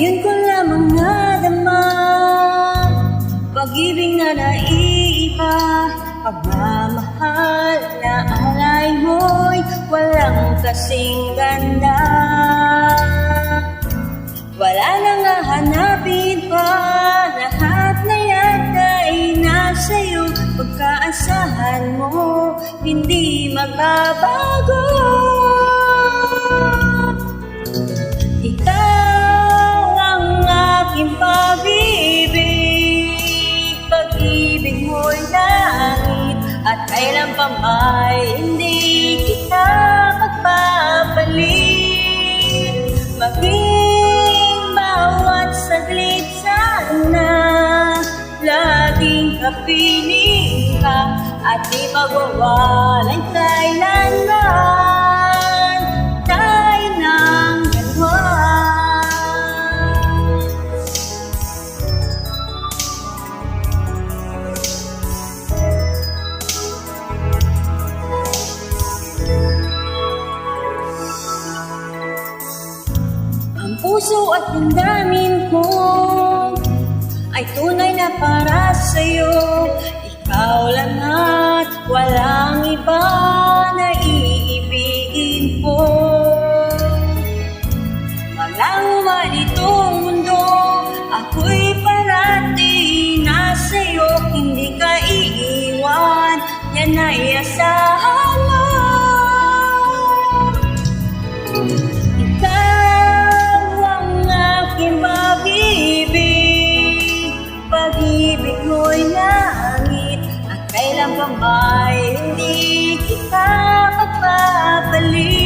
Ngayon ko lamang nadama pag-ibig na naiiba, pagmamahal na alay mo'y walang kasing ganda. Wala nang hahanapin pa, lahat na yata ay nasa'yo. Pagkaasahan mo, hindi magbabago. Ikaw ang aking pag-ibig, pag-ibig mo'y langit, at kailan pa may hindi kita magpapalit. Maging bawat saglit sana, laging kapiling ka, at di magwawalan kailanman tayo ng dalawa. Ang puso at damdamin ko ay tunay na para sa'yo. Ikaw lang at walang iba na iibigin ko. Walang man itong mundo, ako'y parati nasa'yo. Hindi ka iiwan, yan ay asahan mo. Pag-ibig mo'y langit, at kailan pa may hindi kita magpapalit.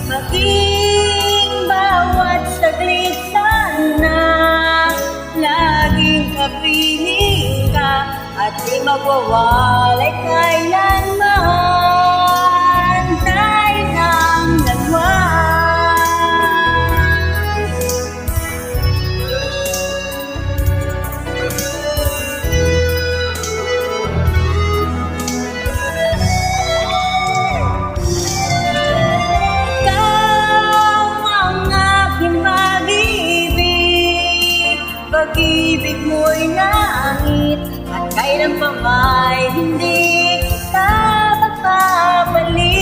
Maging bawat saglit sana, laging kapiling ka, at di magwawalay kailanman tayo ng dalawa. Pag-ibig mo'y langit, at kailan pa may hindi kita magpapalit.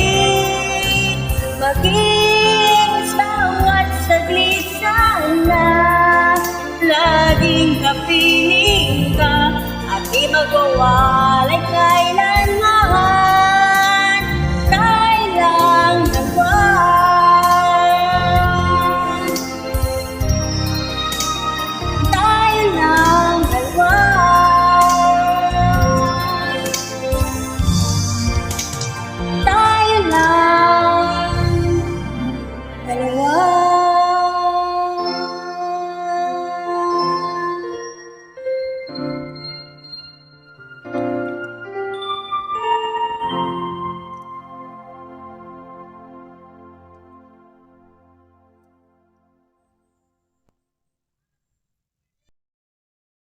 Maging bawat saglit sana, laging kapiling ka, at di magwawalan